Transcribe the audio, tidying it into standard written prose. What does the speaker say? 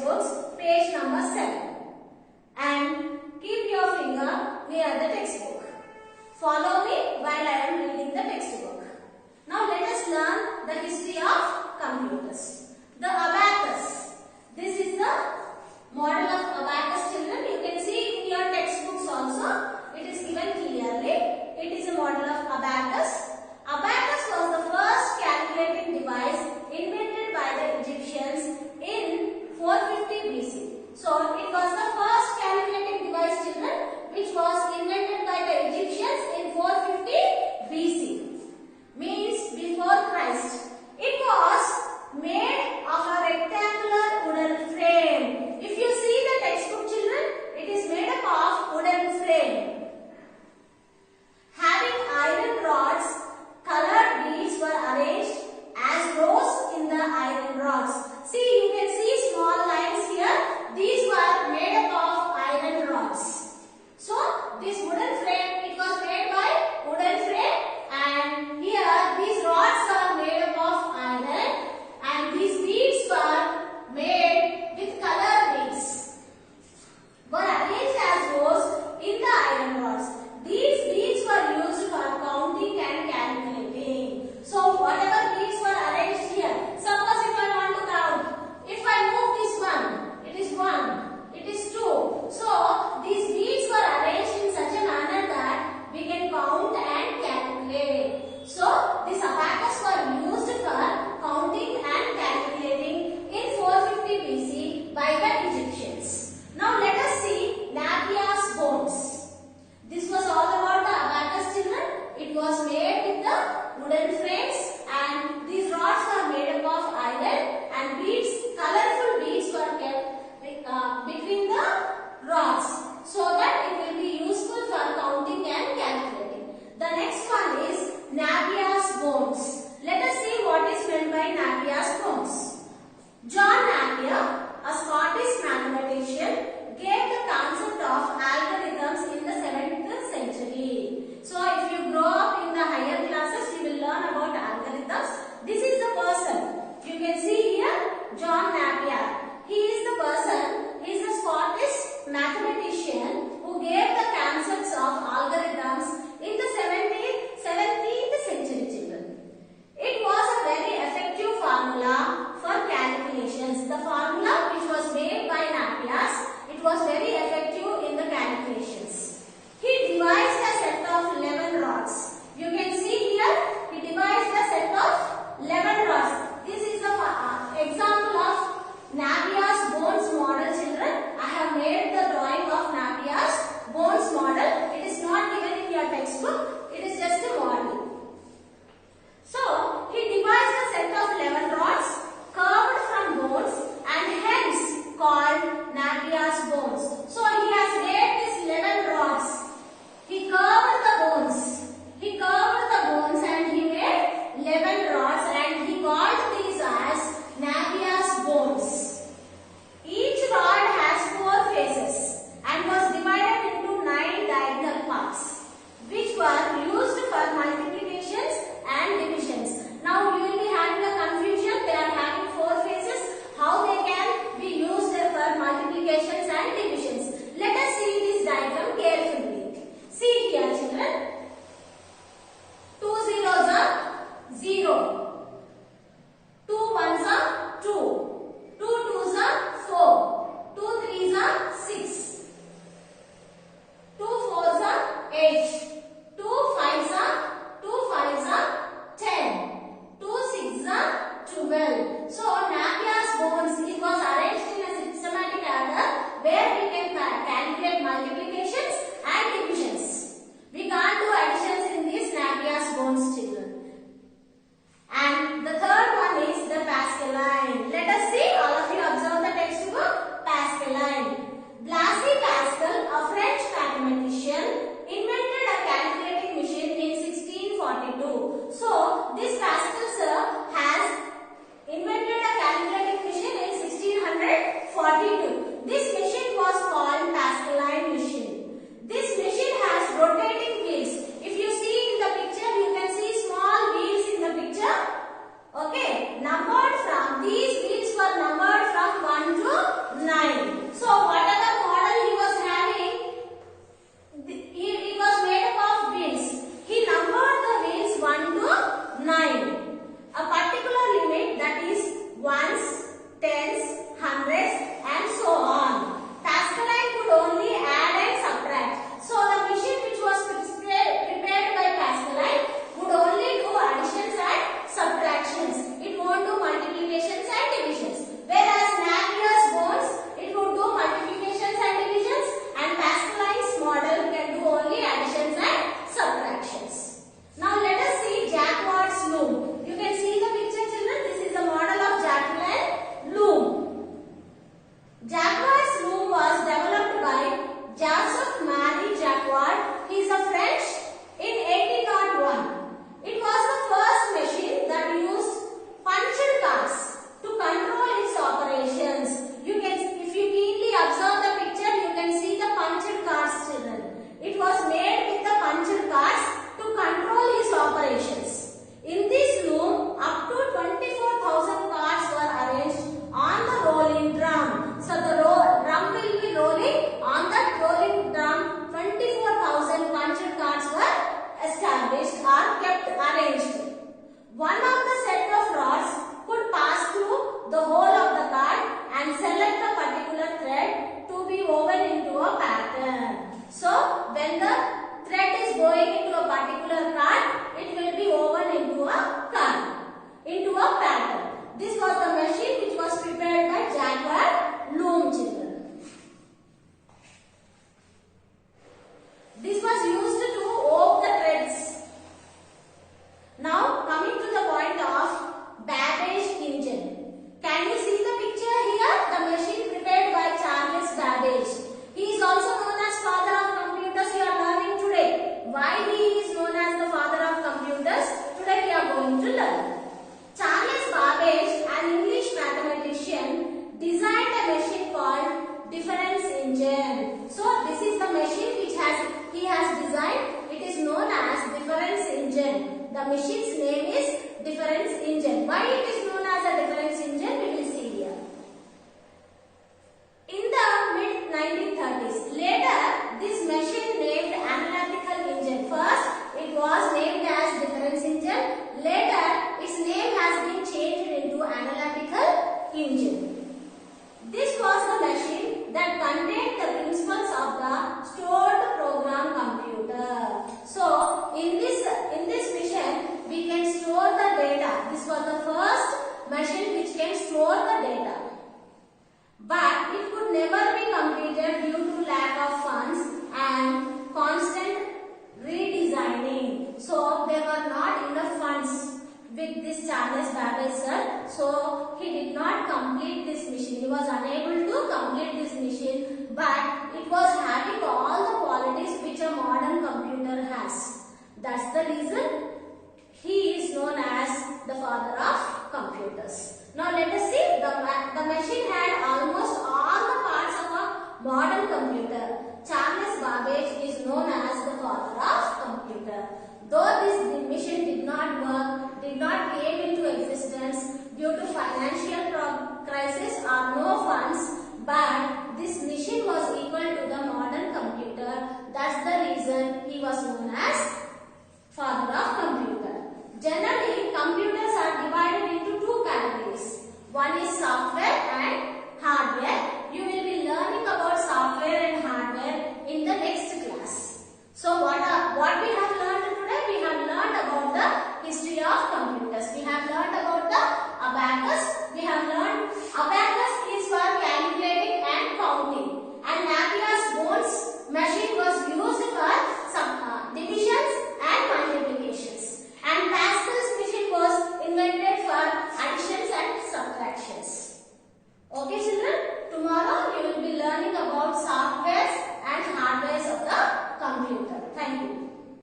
textbooks, page number 7. And keep your finger near the textbook. Follow me while I am reading the textbook. Now let us learn the history of computers. The abacus. This is the model of abacus, children. You can see in your textbooks also. It is given clearly. It is a model of abacus. Abacus was the first calculating device invented by the Egyptians in 450 BC. So it was the first calculating device, children, which was invented by the Egyptians in 450 BC. Means before Christ. It was made of a rectangular wooden frame. If you see the textbook, children, it is made up of wooden frame. Having iron rods, colored beads were arranged as rows in the iron rods. See, you can see small lines here. These were made up of iron rods. So, this wooden frame, it was made by wooden frame, and here these rods are made up of iron, and these beads were made with colored beads. Were arranged as rows in the iron rods. These beads were used for counting and calculating. So, whatever beads were arranged here, suppose if I want to count, if I move this one, it is 1, it is 2. So, these beads were arranged in such a manner that we can count and calculate. So, this abacus were used for counting and calculating in 450 BC by the Egyptians. Now, let us see Napier's bones. This was all about the abacus, children. It was made with the wooden frames, and these rods were made up of iron, and beads, colorful beads were kept between the rods so that it will be useful for counting and calculating. The next one is Napier's bones. Let us see what is meant by Napier's bones. John Napier, a Scottish mathematician, gave the concept of algorithms in the 7th century. So, if you grow up in the higher classes, you will learn about algorithms. This is the person. You can see here, John Napier. He is the person, he is a Scottish mathematician who gave the concepts of algorithms in the 17th century, children. It was a very effective formula for calculations. The formula which was made by Napier's, it was very effective in the calculations. He devised a set of 11 rods. You can see here, he devised a set of 11 rods. This is the example of Napier's bones model, children. I have made the drawing of Napier's bones model. It is not given in your textbook. It is just a model. So, he devised a set of 11 rods curved from bones and hence called Napier's bones. So, he has made these 11 rods. He curved the bones. He curved the bones and he made 11 rods, and he called these as Napier's bones. Each rod has 4 faces and was divided into 9 diagonal parts, which were used for multiplications and divisions. Now you will be having a confusion. They are having 4 faces. How they can be used for multiplications and divisions? Let us see this diagram carefully. See here, children. 2 zeros are 0. 2 ones are 2. 2 twos are 4. 2 threes are 6. 2 fours are 8. 2 fives are 10. 2 sixes are 12. So, Napier's bones, it was arranged in a systematic order where we can calculate multiplications and divisions. We can't do additions in these Napier's bones, children. And the third one is the Pascaline. Let us see, all of you observe the textbook. Pascaline. Blaise Pascal, a French mathematician, invented a calculating machine in 1642. So, this Pascal sir has invented a calculating machine in 1642. This machine was called Pascaline machine. This machine has rotating wheels. If you see in the picture, you can see small wheels in the picture. Okay, these wheels were numbered from 1 to Jacquard's loom was developed by Joseph Marie Jacquard. He is a French in 1801. It was the first machine that used punched cards to control its operations. If you keenly observe the picture, you can see the punched cards, children. It was made with the punched cards to control its operations. In this loom, up to 24,000 cards were arranged on the rolling drum. So the drum will be rolling. On that rolling drum, 24,000 punched cards were established or kept arranged. One of the set of rods could pass through the hole of the card and select a particular thread to be woven into a pattern. So when the thread is going into a particular card, it will be woven into a card, into a pattern. This was the machine which was prepared by Jacquard loom, children. This was used to wove the threads. Now coming to the point of Babbage engine. Can you see the picture here? The machine prepared by Charles Babbage. He is also known as father of computers. You are learning today. Why he is known as the father of computers? Today we are going to learn. Charles Babbage, an English mathematician, designed a machine called difference engine. So this is the machine which he has designed. It is known as difference engine. The machine's name is difference engine. Why it is known as a difference engine? We will see here. In the mid-1930s, later this machine named analytical engine. First it was named as difference engine. Later its name has been changed into analytical engine. This was the machine that contained the principles of the stored program computer. So in this machine we can store the data. This was the first machine which can store the data. But it could never be completed due to lack of funds and constant redesigning. So there were not enough funds with this Charles Babbage sir. So he did not complete this machine. He was unable to complete this machine, but it was having all the qualities which a modern computer has. That's the reason he is known as the father of computers. Now let us see, the machine had almost all the parts of a modern computer. Charles Babbage is known as the father of computer. Though this machine did not work, did not came into existence due to financial crisis or no funds, but this machine was equal to the modern computer. That's the reason he was known as father of computer. Generally, computers are divided into two categories. One is